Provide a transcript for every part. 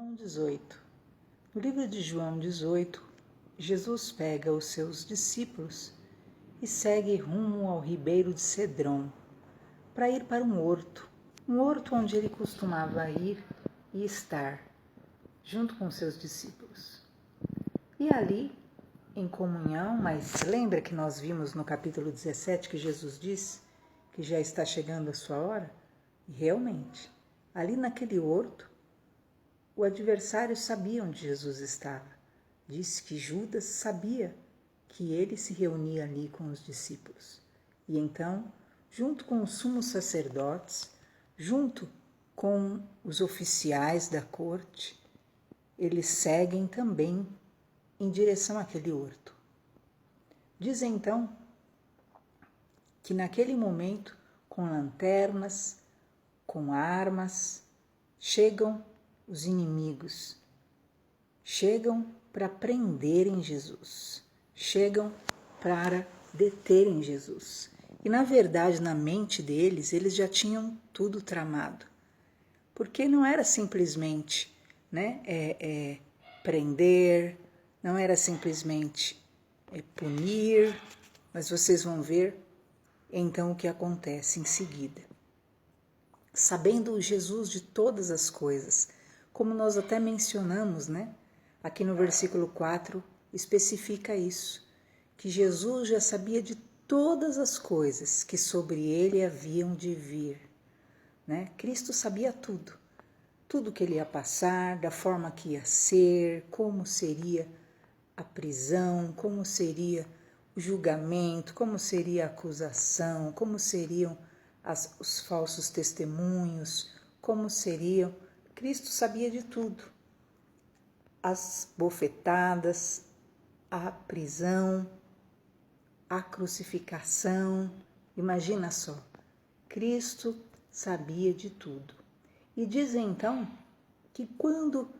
João 18. No livro de João 18, Jesus pega os seus discípulos e segue rumo ao ribeiro de Cedron, para ir para um horto onde ele costumava ir e estar, junto com seus discípulos. E ali, em comunhão, mas lembra que nós vimos no capítulo 17 que Jesus diz que já está chegando a sua hora? E realmente, ali naquele horto, o adversário sabia onde Jesus estava. Disse que Judas sabia que ele se reunia ali com os discípulos. E então, junto com os sumos sacerdotes, junto com os oficiais da corte, eles seguem também em direção àquele horto. Diz então que naquele momento, com lanternas, com armas, chegam os inimigos, chegam para prenderem Jesus, chegam para deterem Jesus. E na verdade, na mente deles, eles já tinham tudo tramado. Porque não era simplesmente prender, não era simplesmente punir, mas vocês vão ver então o que acontece em seguida. Sabendo Jesus de todas as coisas, como nós até mencionamos, aqui no versículo 4, especifica isso, que Jesus já sabia de todas as coisas que sobre ele haviam de vir. Cristo sabia tudo que ele ia passar, da forma que ia ser, como seria a prisão, como seria o julgamento, como seria a acusação, como seriam os falsos testemunhos, como seriam. Cristo sabia de tudo. As bofetadas, a prisão, a crucificação. Imagina só, Cristo sabia de tudo. E diz então que quando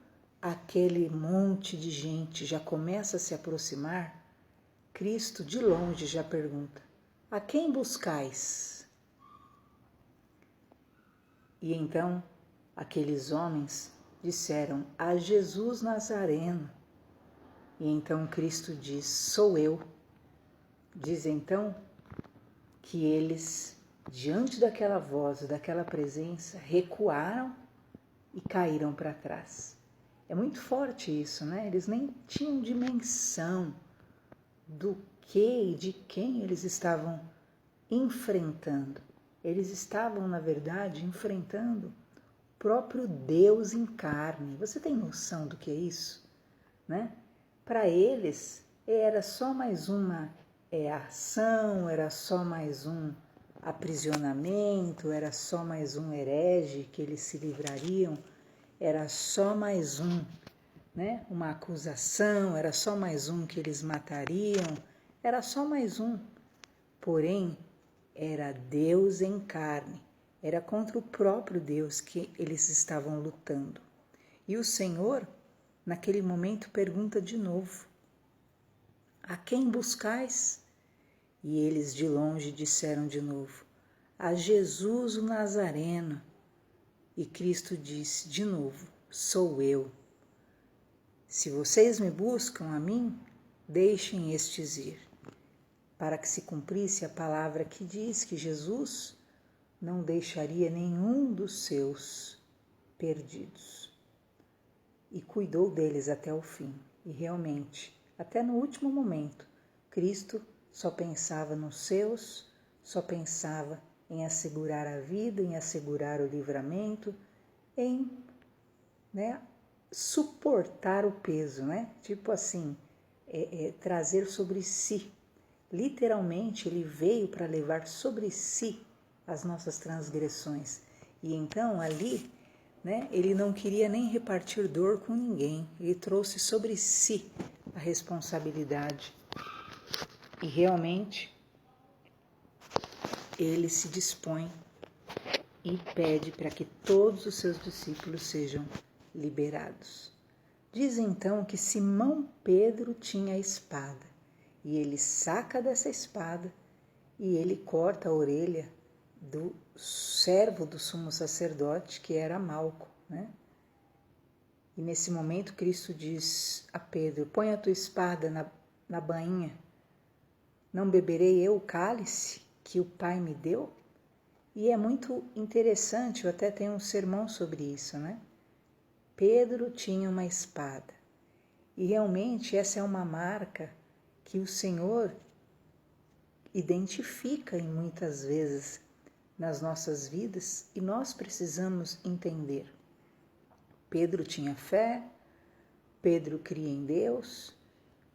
aquele monte de gente já começa a se aproximar, Cristo de longe já pergunta: a quem buscais? E então aqueles homens disseram: a Jesus Nazareno. E então Cristo diz: sou eu. Diz então que eles, diante daquela voz, daquela presença, recuaram e caíram para trás. É muito forte isso, Eles nem tinham dimensão do que e de quem eles estavam enfrentando. Eles estavam, na verdade, enfrentando o próprio Deus em carne. Você tem noção do que é isso? Para eles, era só mais uma ação, era só mais um aprisionamento, era só mais um herege que eles se livrariam, era só mais uma acusação, era só mais um que eles matariam, era só mais um. Porém, era Deus em carne, era contra o próprio Deus que eles estavam lutando. E o Senhor, naquele momento, pergunta de novo: a quem buscais? E eles de longe disseram de novo: a Jesus o Nazareno. E Cristo disse de novo: sou eu. Se vocês me buscam a mim, deixem estes ir. Para que se cumprisse a palavra que diz que Jesus não deixaria nenhum dos seus perdidos. E cuidou deles até o fim. E realmente, até no último momento, Cristo só pensava nos seus, só pensava em assegurar a vida, em assegurar o livramento, em suportar o peso, Tipo assim, trazer sobre si. Literalmente, ele veio para levar sobre si as nossas transgressões. E então, ali, ele não queria nem repartir dor com ninguém. Ele trouxe sobre si a responsabilidade. E realmente, ele se dispõe e pede para que todos os seus discípulos sejam liberados. Diz então que Simão Pedro tinha a espada. E ele saca dessa espada e ele corta a orelha do servo do sumo sacerdote, que era Malco, E nesse momento Cristo diz a Pedro: põe a tua espada na bainha. Não beberei eu o cálice que o Pai me deu? E é muito interessante, eu até tenho um sermão sobre isso, né? Pedro tinha uma espada. E realmente essa é uma marca que o Senhor identifica em muitas vezes nas nossas vidas e nós precisamos entender. Pedro tinha fé, Pedro cria em Deus,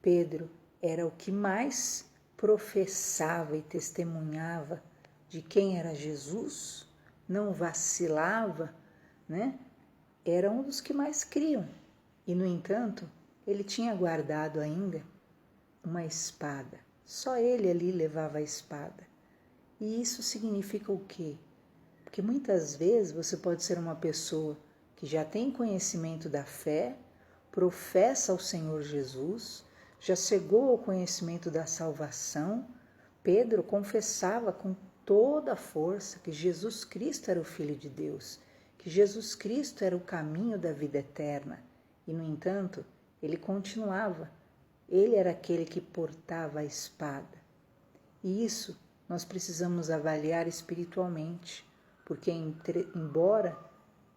Pedro era o que mais professava e testemunhava de quem era Jesus, não vacilava, né? Era um dos que mais criam. E, no entanto, ele tinha guardado ainda uma espada. Só ele ali levava a espada. E isso significa o quê? Porque muitas vezes você pode ser uma pessoa que já tem conhecimento da fé, professa ao Senhor Jesus, já chegou ao conhecimento da salvação. Pedro confessava com toda a força que Jesus Cristo era o Filho de Deus, que Jesus Cristo era o caminho da vida eterna. E, no entanto, ele continuava. Ele era aquele que portava a espada. E isso nós precisamos avaliar espiritualmente, porque embora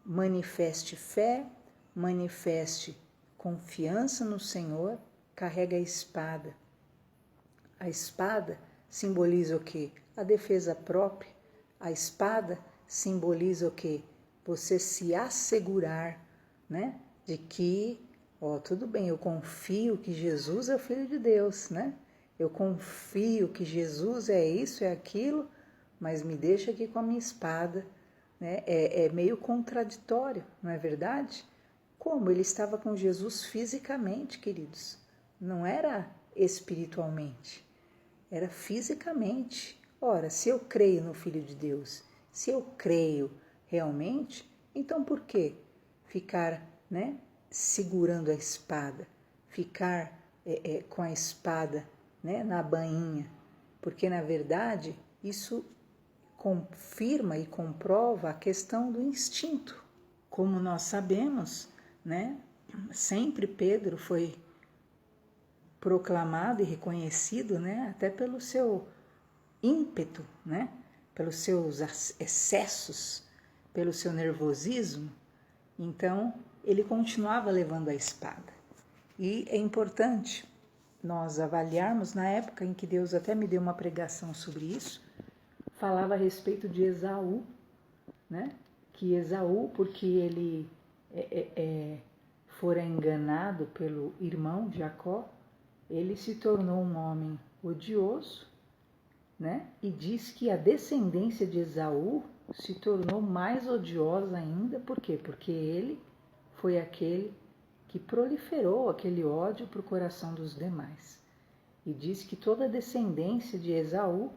manifeste fé, manifeste confiança no Senhor, carrega a espada. A espada simboliza o quê? A defesa própria. A espada simboliza o quê? Você se assegurar, né? De que, tudo bem, eu confio que Jesus é o Filho de Deus, né? Eu confio que Jesus é isso, é aquilo, mas me deixa aqui com a minha espada, né? É meio contraditório, não é verdade? Como? Ele estava com Jesus fisicamente, queridos, não era espiritualmente, era fisicamente. Ora, se eu creio no Filho de Deus, se eu creio realmente, então por que ficar, né, segurando a espada, ficar com a espada, né, na bainha? Porque, na verdade, isso confirma e comprova a questão do instinto. Como nós sabemos, né, sempre Pedro foi proclamado e reconhecido, né, até pelo seu ímpeto, né, pelos seus excessos, pelo seu nervosismo. Então, ele continuava levando a espada. E é importante nós avaliarmos, na época em que Deus até me deu uma pregação sobre isso, falava a respeito de Esaú, né? Que Esaú, porque ele fora enganado pelo irmão Jacó, ele se tornou um homem odioso, né? E diz que a descendência de Esaú se tornou mais odiosa ainda. Por quê? Porque ele foi aquele que proliferou aquele ódio para o coração dos demais. E diz que toda a descendência de Esaú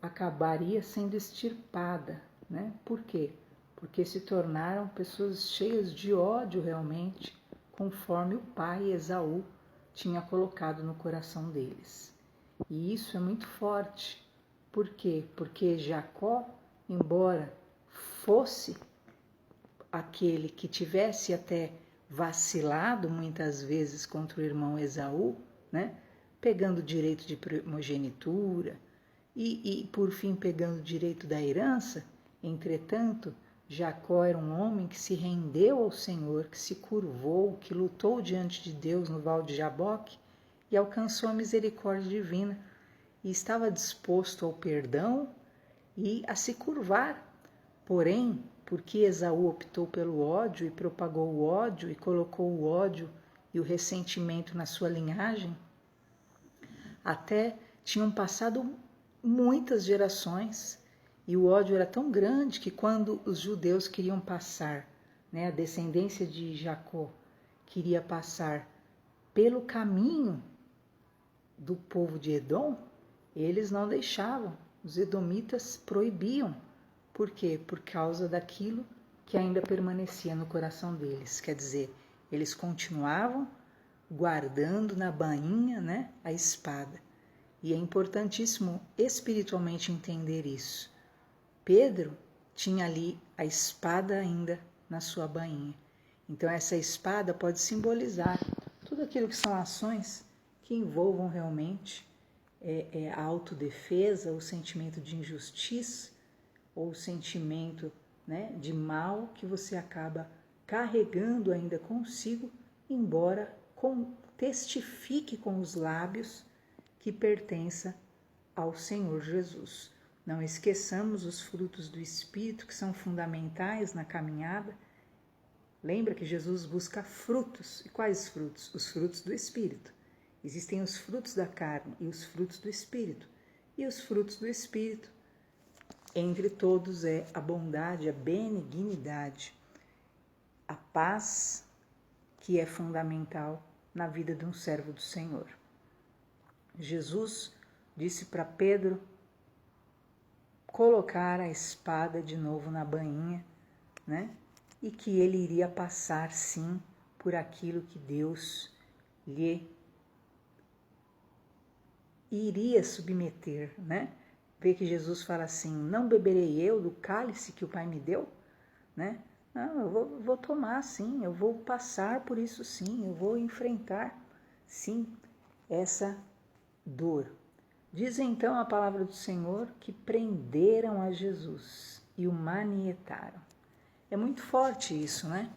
acabaria sendo extirpada, né? Por quê? Porque se tornaram pessoas cheias de ódio realmente, conforme o pai Esaú tinha colocado no coração deles. E isso é muito forte. Por quê? Porque Jacó, embora fosse aquele que tivesse até vacilado muitas vezes contra o irmão Esaú, né? Pegando o direito de primogenitura e por fim pegando o direito da herança, entretanto, Jacó era um homem que se rendeu ao Senhor, que se curvou, que lutou diante de Deus no Val de Jaboque e alcançou a misericórdia divina e estava disposto ao perdão e a se curvar. Porém, porque Esaú optou pelo ódio e propagou o ódio e colocou o ódio e o ressentimento na sua linhagem, até tinham passado muitas gerações e o ódio era tão grande que quando os judeus queriam passar, né, a descendência de Jacó queria passar pelo caminho do povo de Edom, eles não deixavam, os edomitas proibiam. Por quê? Por causa daquilo que ainda permanecia no coração deles. Quer dizer, eles continuavam guardando na bainha, né, a espada. E é importantíssimo espiritualmente entender isso. Pedro tinha ali a espada ainda na sua bainha. Então essa espada pode simbolizar tudo aquilo que são ações que envolvam realmente a autodefesa, o sentimento de injustiça ou o sentimento, né, de mal que você acaba carregando ainda consigo, embora testifique com os lábios que pertença ao Senhor Jesus. Não esqueçamos os frutos do Espírito, que são fundamentais na caminhada. Lembra que Jesus busca frutos. E quais frutos? Os frutos do Espírito. Existem os frutos da carne e os frutos do Espírito. E os frutos do Espírito, entre todos, é a bondade, a benignidade, a paz, que é fundamental na vida de um servo do Senhor. Jesus disse para Pedro colocar a espada de novo na bainha, né? E que ele iria passar, sim, por aquilo que Deus lhe iria submeter, né? Vê que Jesus fala assim, não beberei eu do cálice que o Pai me deu, né? Não, eu vou tomar, sim, eu vou passar por isso, sim, eu vou enfrentar, sim, essa dor. Diz então a palavra do Senhor que prenderam a Jesus e o manietaram. É muito forte isso, né?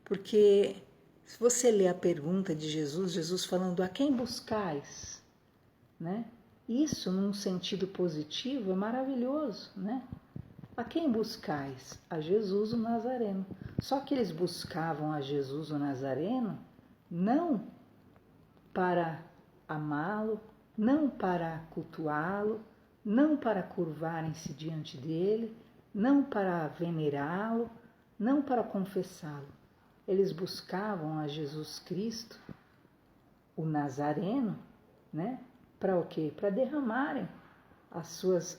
Porque se você ler a pergunta de Jesus, Jesus falando, a quem buscais? Né? Isso, num sentido positivo, é maravilhoso, né? A quem buscais? A Jesus o Nazareno. Só que eles buscavam a Jesus o Nazareno não para amá-lo, não para cultuá-lo, não para curvarem-se diante dele, não para venerá-lo, não para confessá-lo. Eles buscavam a Jesus Cristo, o Nazareno, né? Para o quê? Para derramarem os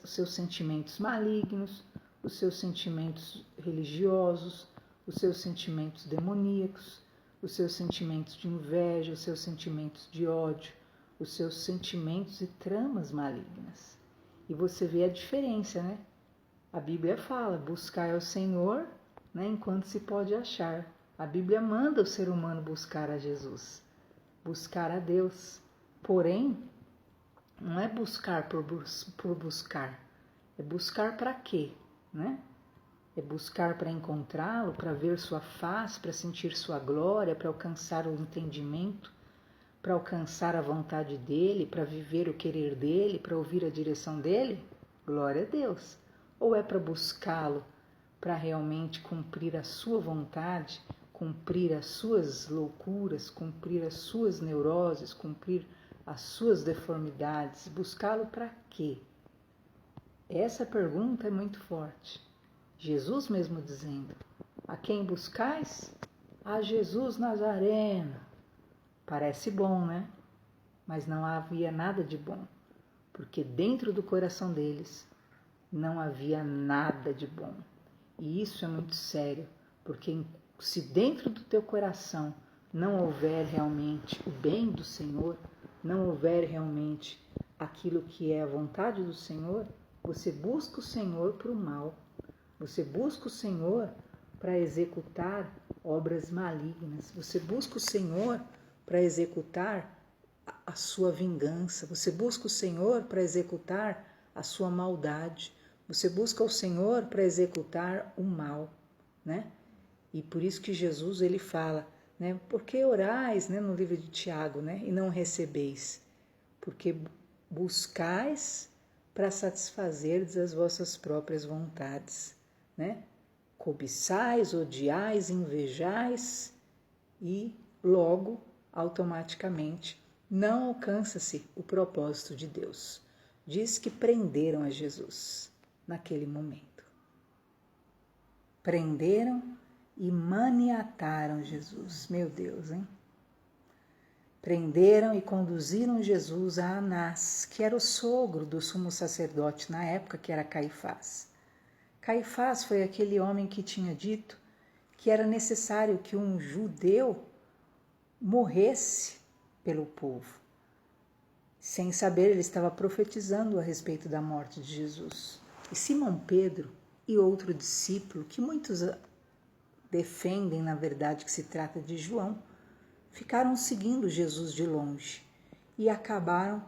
seus sentimentos malignos, os seus sentimentos religiosos, os seus sentimentos demoníacos, os seus sentimentos de inveja, os seus sentimentos de ódio, os seus sentimentos e tramas malignas. E você vê a diferença, né? A Bíblia fala, buscar ao Senhor, né, enquanto se pode achar. A Bíblia manda o ser humano buscar a Jesus, buscar a Deus. Porém, não é buscar por buscar, é buscar para quê, né? É buscar para encontrá-lo, para ver sua face, para sentir sua glória, para alcançar o entendimento, para alcançar a vontade dele, para viver o querer dele, para ouvir a direção dele? Glória a Deus. Ou é para buscá-lo, para realmente cumprir a sua vontade, cumprir as suas loucuras, cumprir as suas neuroses, cumprir as suas deformidades? Buscá-lo para quê? Essa pergunta é muito forte. Jesus mesmo dizendo, a quem buscais? A Jesus Nazareno. Parece bom, né? Mas não havia nada de bom, porque dentro do coração deles não havia nada de bom. E isso é muito sério, porque se dentro do teu coração não houver realmente o bem do Senhor, não houver realmente aquilo que é a vontade do Senhor, você busca o Senhor para o mal. Você busca o Senhor para executar obras malignas. Você busca o Senhor para executar a sua vingança. Você busca o Senhor para executar a sua maldade. Você busca o Senhor para executar o mal, né? E por isso que Jesus ele fala, né? Por que orais, né, no livro de Tiago, né, e não recebeis? Porque buscais para satisfazerdes as vossas próprias vontades, né? Cobiçais, odiais, invejais e logo, automaticamente, não alcança-se o propósito de Deus. Diz que prenderam a Jesus naquele momento. Prenderam e maniataram Jesus. Meu Deus, hein? Prenderam e conduziram Jesus a Anás, que era o sogro do sumo sacerdote na época, que era Caifás. Caifás foi aquele homem que tinha dito que era necessário que um judeu morresse pelo povo. Sem saber, ele estava profetizando a respeito da morte de Jesus. E Simão Pedro e outro discípulo, que muitos defendem, na verdade, que se trata de João, ficaram seguindo Jesus de longe e acabaram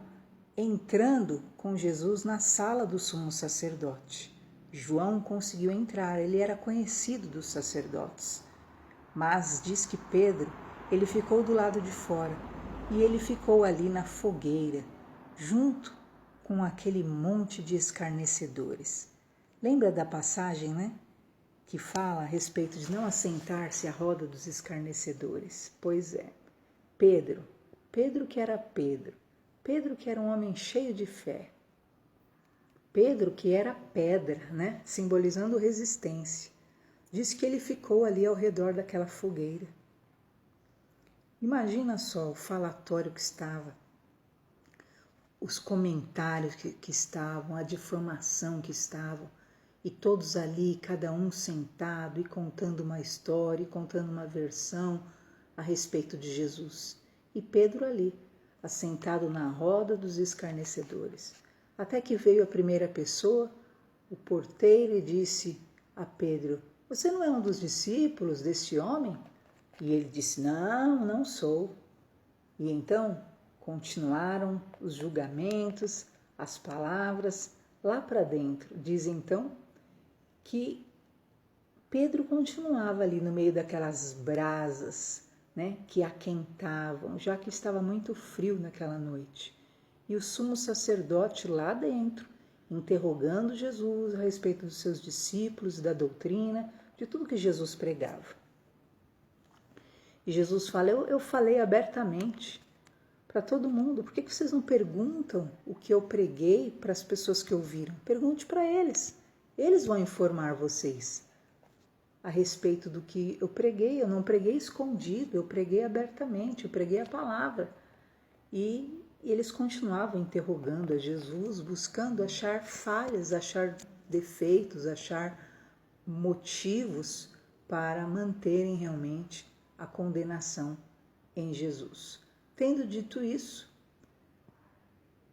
entrando com Jesus na sala do sumo sacerdote. João conseguiu entrar, ele era conhecido dos sacerdotes, mas diz que Pedro, ele ficou do lado de fora e ele ficou ali na fogueira, junto com aquele monte de escarnecedores. Lembra da passagem, né? Que fala a respeito de não assentar-se à roda dos escarnecedores. Pois é, Pedro que era Pedro que era um homem cheio de fé, Pedro que era pedra, né? Simbolizando resistência. Diz que ele ficou ali ao redor daquela fogueira. Imagina só o falatório que estava, os comentários que estavam, a difamação que estavam, e todos ali, cada um sentado e contando uma história, e contando uma versão a respeito de Jesus. E Pedro ali, assentado na roda dos escarnecedores. Até que veio a primeira pessoa, o porteiro, e disse a Pedro: "Você não é um dos discípulos deste homem?" E ele disse: "Não, não sou." E então continuaram os julgamentos, as palavras lá para dentro. Diz então que Pedro continuava ali no meio daquelas brasas, né, que aquentavam, já que estava muito frio naquela noite. E o sumo sacerdote lá dentro, interrogando Jesus a respeito dos seus discípulos, da doutrina, de tudo que Jesus pregava. E Jesus fala: eu falei abertamente para todo mundo. Por que vocês não perguntam o que eu preguei para as pessoas que ouviram? Pergunte para eles. Eles vão informar vocês a respeito do que eu preguei. Eu não preguei escondido, eu preguei abertamente, eu preguei a palavra. E eles continuavam interrogando a Jesus, buscando achar falhas, achar defeitos, achar motivos para manterem realmente a condenação em Jesus. Tendo dito isso,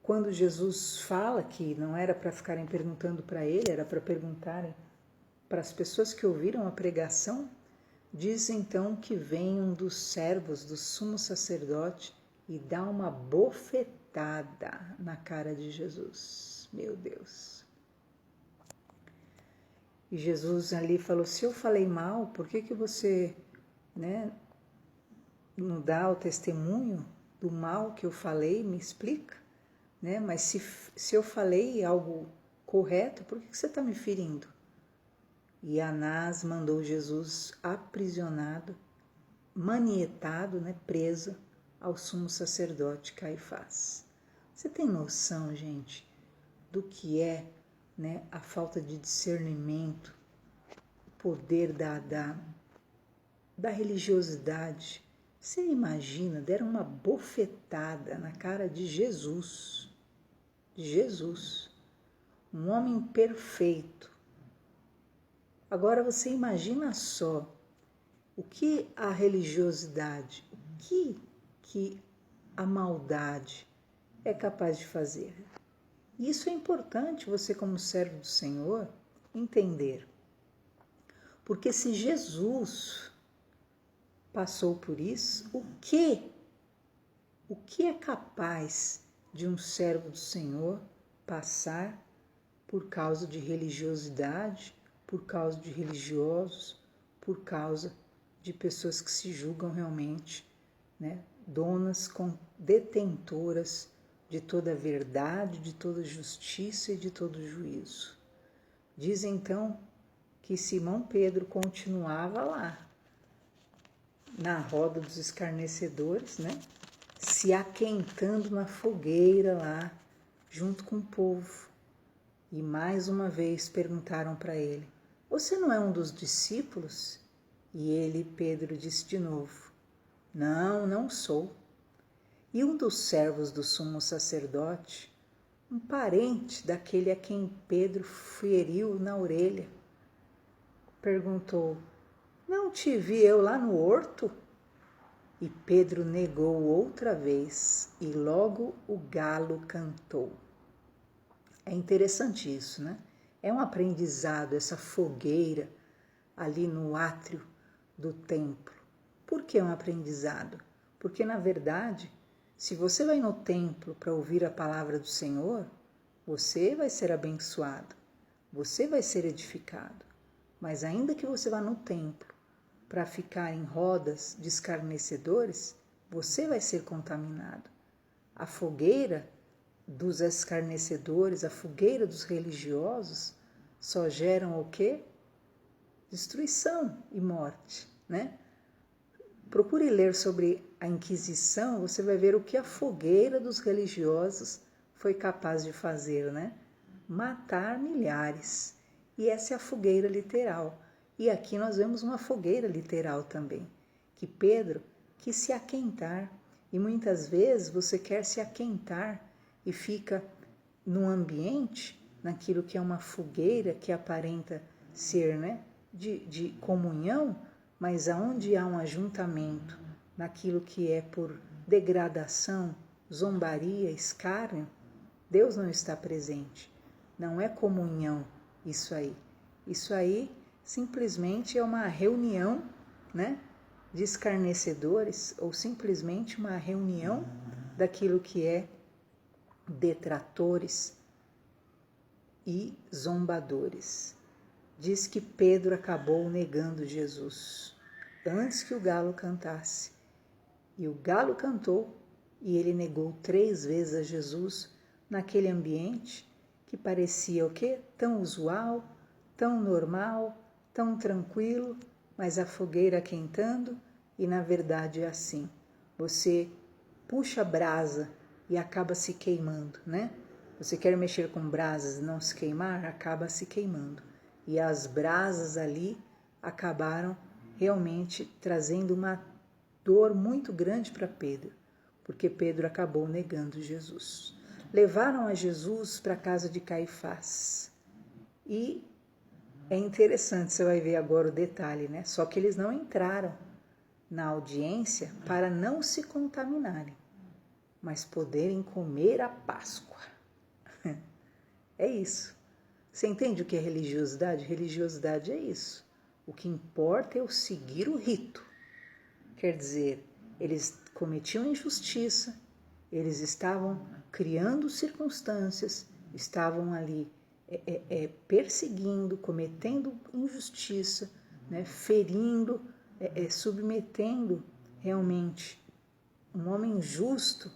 quando Jesus fala que não era para ficarem perguntando para ele, era para perguntarem para as pessoas que ouviram a pregação, diz então que vem um dos servos do sumo sacerdote e dá uma bofetada na cara de Jesus. Meu Deus! E Jesus ali falou: se eu falei mal, por que você, né, não dá o testemunho do mal que eu falei? Me explica, né? Mas se eu falei algo correto, por que você está me ferindo? E Anás mandou Jesus aprisionado, manietado, né, preso ao sumo sacerdote Caifás. Você tem noção, gente, do que é, né, a falta de discernimento, o poder da religiosidade? Você imagina, deram uma bofetada na cara de Jesus, um homem perfeito. Agora você imagina só o que a religiosidade, o que a maldade é capaz de fazer. Isso é importante você, como servo do Senhor, entender. Porque se Jesus passou por isso, o que é capaz de um servo do Senhor passar por causa de religiosidade, por causa de religiosos, por causa de pessoas que se julgam realmente, né, donas, detentoras de toda a verdade, de toda a justiça e de todo o juízo. Diz então que Simão Pedro continuava lá, na roda dos escarnecedores, né, se aquentando na fogueira lá, junto com o povo. E mais uma vez perguntaram para ele: você não é um dos discípulos? E ele, Pedro, disse de novo: não, não sou. E um dos servos do sumo sacerdote, um parente daquele a quem Pedro feriu na orelha, perguntou: não te vi eu lá no horto? E Pedro negou outra vez, e logo o galo cantou. É interessante isso, né? É um aprendizado, essa fogueira ali no átrio do templo. Por que um aprendizado? Porque, na verdade, se você vai no templo para ouvir a palavra do Senhor, você vai ser abençoado, você vai ser edificado. Mas ainda que você vá no templo para ficar em rodas de escarnecedores, você vai ser contaminado. A fogueira dos escarnecedores, a fogueira dos religiosos, só geram o quê? Destruição e morte, né? Procure ler sobre a Inquisição, você vai ver o que a fogueira dos religiosos foi capaz de fazer, né? Matar milhares. E essa é a fogueira literal. E aqui nós vemos uma fogueira literal também, que Pedro quis se aquentar. E muitas vezes você quer se aquentar e fica num ambiente, naquilo que é uma fogueira que aparenta ser, né, de comunhão, mas aonde há um ajuntamento naquilo que é por degradação, zombaria, escárnio, Deus não está presente. Não é comunhão isso aí. Isso aí simplesmente é uma reunião, né, de escarnecedores, ou simplesmente uma reunião daquilo que é detratores e zombadores. Diz que Pedro acabou negando Jesus antes que o galo cantasse. E o galo cantou e ele negou 3 vezes a Jesus naquele ambiente que parecia o quê? Tão usual, tão normal, tão tranquilo, mas a fogueira quentando e na verdade é assim. Você puxa a brasa e acaba se queimando, né? Você quer mexer com brasas e não se queimar, acaba se queimando. E as brasas ali acabaram realmente trazendo uma dor muito grande para Pedro, porque Pedro acabou negando Jesus. Levaram a Jesus para a casa de Caifás. E é interessante, você vai ver agora o detalhe, né? Só que eles não entraram na audiência para não se contaminarem, mas poderem comer a Páscoa. É isso. Você entende o que é religiosidade? Religiosidade é isso. O que importa é eu seguir o rito. Quer dizer, eles cometiam injustiça, eles estavam criando circunstâncias, estavam ali perseguindo, cometendo injustiça, né, ferindo, submetendo realmente um homem justo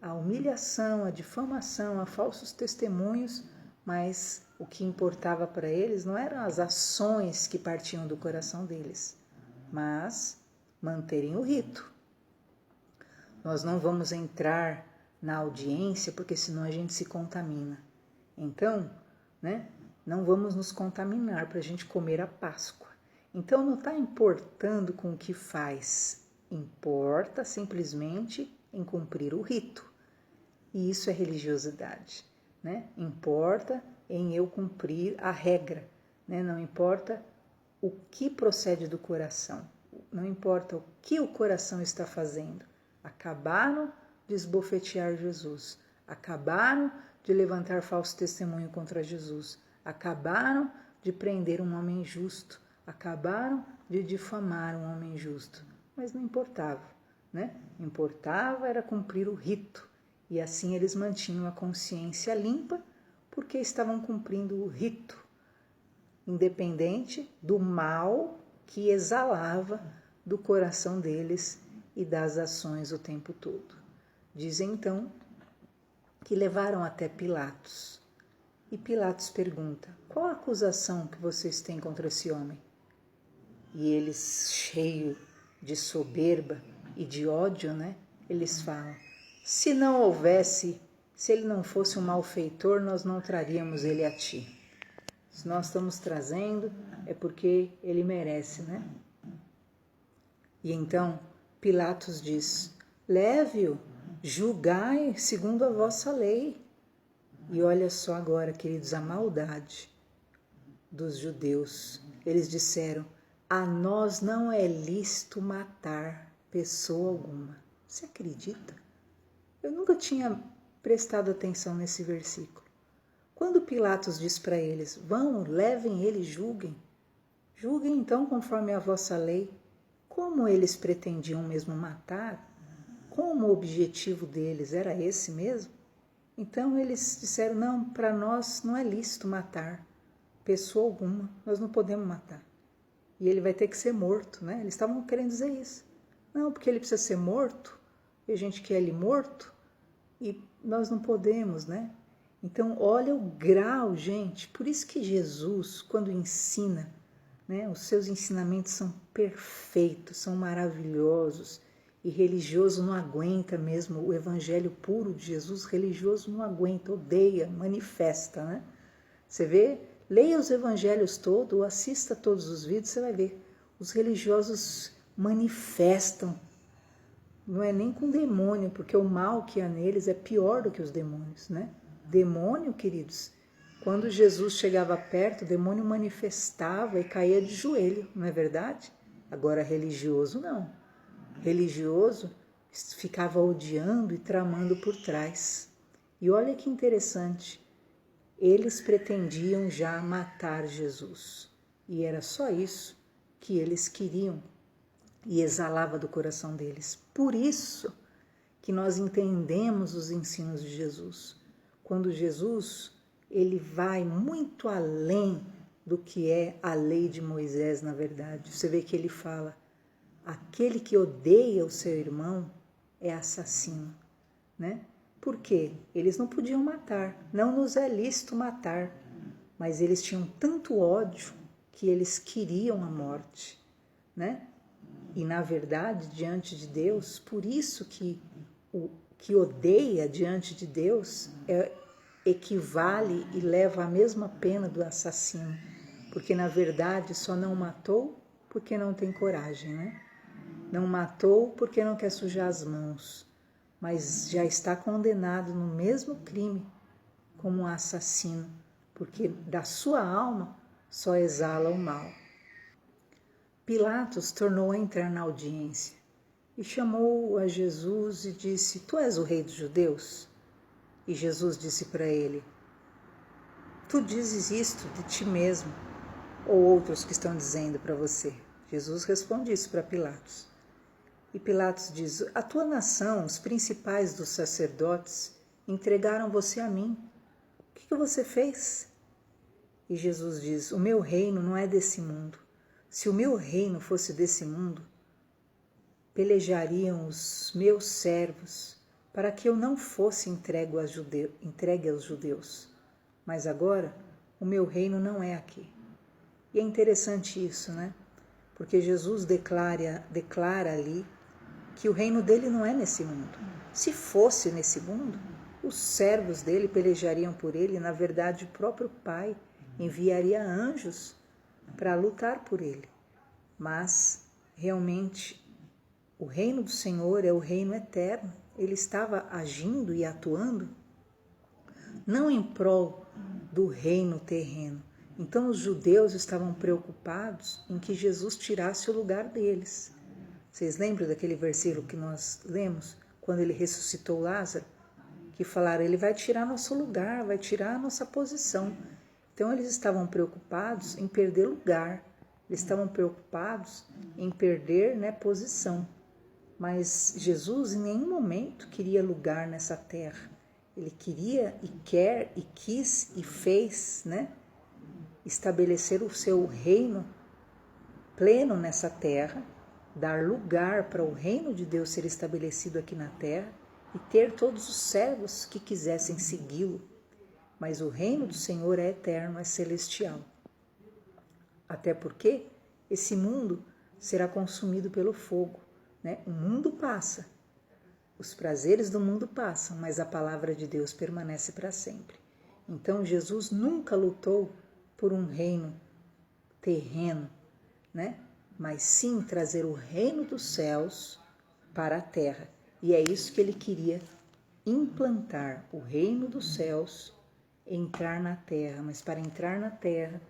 à humilhação, à difamação, a falsos testemunhos, mas o que importava para eles não eram as ações que partiam do coração deles, mas manterem o rito. Nós não vamos entrar na audiência porque senão a gente se contamina. Então, né, não vamos nos contaminar para a gente comer a Páscoa. Então não está importando com o que faz, importa simplesmente em cumprir o rito. E isso é religiosidade, né? Importa em eu cumprir a regra, né? Não importa o que procede do coração, não importa o que o coração está fazendo. Acabaram de esbofetear Jesus, acabaram de levantar falso testemunho contra Jesus, acabaram de prender um homem justo, acabaram de difamar um homem justo, mas não importava, né? Importava era cumprir o rito, e assim eles mantinham a consciência limpa porque estavam cumprindo o rito, independente do mal que exalava do coração deles e das ações o tempo todo. Diz então que levaram até Pilatos. E Pilatos pergunta: qual a acusação que vocês têm contra esse homem? E eles, cheio de soberba e de ódio, né? Eles falam: se não houvesse, se ele não fosse um malfeitor, nós não traríamos ele a ti. Se nós estamos trazendo, é porque ele merece, né? E então Pilatos diz: leve-o, julgai segundo a vossa lei. E olha só agora, queridos, a maldade dos judeus. Eles disseram: a nós não é lícito matar pessoa alguma. Você acredita? Eu nunca tinha prestado atenção nesse versículo. Quando Pilatos diz para eles: vão, levem ele, julguem. Julguem então conforme a vossa lei. como eles pretendiam mesmo matar, como o objetivo deles era esse mesmo, então eles disseram, não, para nós não é lícito matar pessoa alguma, nós não podemos matar. E ele vai ter que ser morto, né? Eles estavam querendo dizer isso. Não, porque ele precisa ser morto, e a gente quer ele morto, e nós não podemos, né? Então, olha o grau, gente. Por isso que Jesus, quando ensina, né, os seus ensinamentos são perfeitos, são maravilhosos. E religioso não aguenta mesmo, o evangelho puro de Jesus, religioso não aguenta, odeia, manifesta, né? Você vê, leia os evangelhos todos, ou assista todos os vídeos, você vai ver. Os religiosos manifestam, não é nem com demônio, porque o mal que há neles é pior do que os demônios, né? Demônio, queridos, quando Jesus chegava perto, o demônio manifestava e caía de joelho, não é verdade? Agora religioso não. Religioso ficava odiando e tramando por trás. E olha que interessante, eles pretendiam já matar Jesus. E era só isso que eles queriam e exalava do coração deles. Por isso que nós entendemos os ensinos de Jesus. Quando Jesus, ele vai muito além do que é a lei de Moisés, na verdade. Você vê que ele fala, aquele que odeia o seu irmão é assassino, né? Por quê? Eles não podiam matar, não nos é lícito matar, mas eles tinham tanto ódio que eles queriam a morte, né? E na verdade, diante de Deus, por isso que o que odeia diante de Deus equivale e leva a mesma pena do assassino, porque na verdade só não matou porque não tem coragem, né? Não matou porque não quer sujar as mãos, mas já está condenado no mesmo crime como um assassino, porque da sua alma só exala o mal. Pilatos tornou a entrar na audiência e chamou a Jesus e disse, tu és o rei dos judeus? E Jesus disse para ele, tu dizes isto de ti mesmo, ou outros que estão dizendo para você? Jesus responde isso para Pilatos. E Pilatos diz, a tua nação, os principais dos sacerdotes, entregaram você a mim. O que você fez? E Jesus diz, o meu reino não é desse mundo. Se o meu reino fosse desse mundo, pelejariam os meus servos para que eu não fosse entregue aos judeus. Mas agora, o meu reino não é aqui. E é interessante isso, né? Porque Jesus declara ali que o reino dele não é nesse mundo. Se fosse nesse mundo, os servos dele pelejariam por ele, e na verdade o próprio Pai enviaria anjos para lutar por ele. Mas realmente o reino do Senhor é o reino eterno. Ele estava agindo e atuando não em prol do reino terreno. Então os judeus estavam preocupados em que Jesus tirasse o lugar deles. Vocês lembram daquele versículo que nós lemos, quando ele ressuscitou Lázaro? Que falaram, ele vai tirar nosso lugar, vai tirar a nossa posição. Então eles estavam preocupados em perder lugar, eles estavam preocupados em perder, né, posição. Mas Jesus em nenhum momento queria lugar nessa terra. Ele queria e quer e quis e fez, né, estabelecer o seu reino pleno nessa terra, dar lugar para o reino de Deus ser estabelecido aqui na terra e ter todos os servos que quisessem segui-lo. Mas o reino do Senhor é eterno, é celestial. Até porque esse mundo será consumido pelo fogo, né? O mundo passa, os prazeres do mundo passam, mas a palavra de Deus permanece para sempre. Então Jesus nunca lutou por um reino terreno, né? Mas sim trazer o reino dos céus para a terra. E é isso que ele queria implantar, o reino dos céus, entrar na terra. Mas para entrar na terra,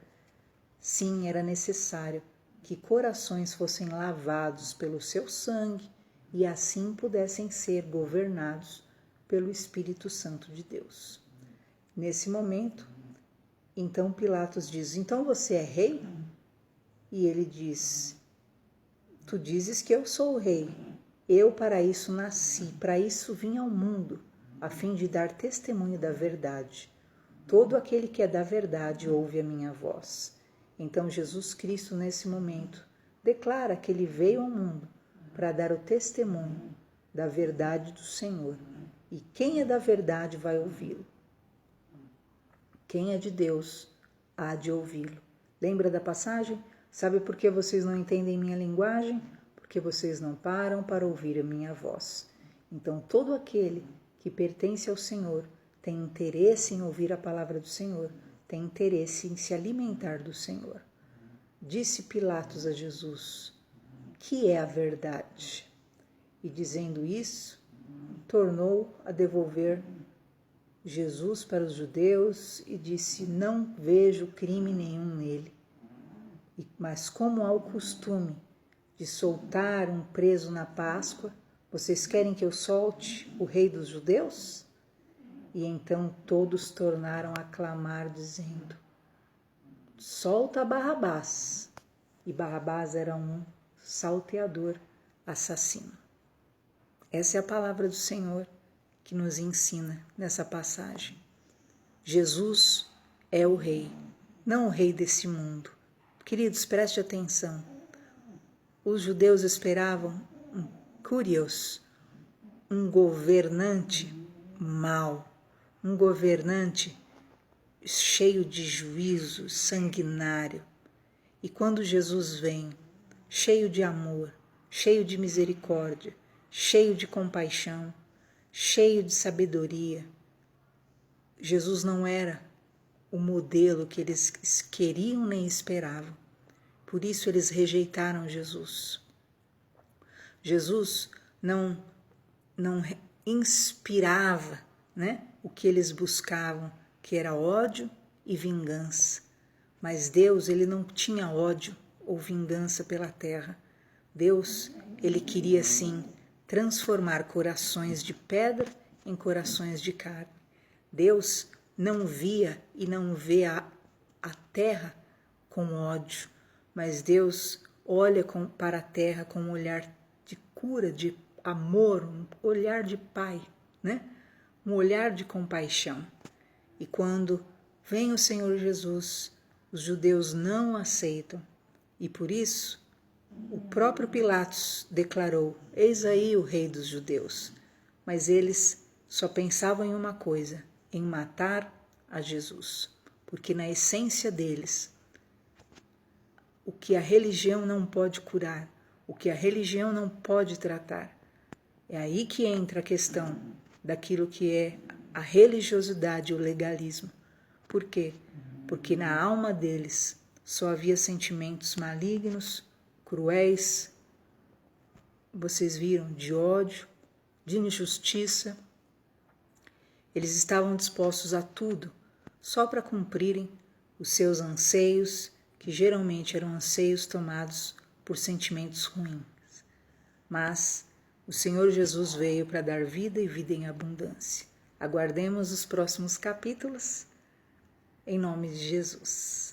sim, era necessário que corações fossem lavados pelo seu sangue e assim pudessem ser governados pelo Espírito Santo de Deus. Nesse momento, então Pilatos diz, então você é rei? E ele diz, Tu dizes que eu sou o rei. Eu para isso nasci, para isso vim ao mundo, a fim de dar testemunho da verdade. Todo aquele que é da verdade ouve a minha voz. Então Jesus Cristo, nesse momento, declara que ele veio ao mundo para dar o testemunho da verdade do Senhor. E quem é da verdade vai ouvi-lo. Quem é de Deus há de ouvi-lo. Lembra da passagem? Sabe por que vocês não entendem minha linguagem? Porque vocês não param para ouvir a minha voz. Então todo aquele que pertence ao Senhor tem interesse em ouvir a palavra do Senhor, tem interesse em se alimentar do Senhor. Disse Pilatos a Jesus: que é a verdade? E dizendo isso, tornou a devolver Jesus para os judeus e disse: não vejo crime nenhum nele. Mas como há o costume de soltar um preso na Páscoa, vocês querem que eu solte o rei dos judeus? E então todos tornaram a clamar, dizendo: solta Barrabás. E Barrabás era um salteador assassino. Essa é a palavra do Senhor que nos ensina nessa passagem. Jesus é o rei, não o rei desse mundo. Queridos, preste atenção. Os judeus esperavam um Kyrios, um governante mau, um governante cheio de juízo, sanguinário. E quando Jesus vem, cheio de amor, cheio de misericórdia, cheio de compaixão, cheio de sabedoria, Jesus não era o modelo que eles queriam nem esperavam. Por isso eles rejeitaram Jesus. Jesus não inspirava, né, o que eles buscavam, que era ódio e vingança. Mas Deus, ele não tinha ódio ou vingança pela terra. Deus, ele queria sim transformar corações de pedra em corações de carne. Deus não via e não vê a terra com ódio, mas Deus olha para a terra com um olhar de cura, de amor, um olhar de pai, né? Um olhar de compaixão. E quando vem o Senhor Jesus, os judeus não o aceitam, e por isso o próprio Pilatos declarou: eis aí o rei dos judeus. Mas eles só pensavam em uma coisa, em matar a Jesus, porque na essência deles, o que a religião não pode curar, o que a religião não pode tratar, é aí que entra a questão daquilo que é a religiosidade e o legalismo. Por quê? Porque na alma deles só havia sentimentos malignos, cruéis, vocês viram, de ódio, de injustiça. Eles estavam dispostos a tudo só para cumprirem os seus anseios, que geralmente eram anseios tomados por sentimentos ruins. Mas o Senhor Jesus veio para dar vida e vida em abundância. Aguardemos os próximos capítulos, em nome de Jesus.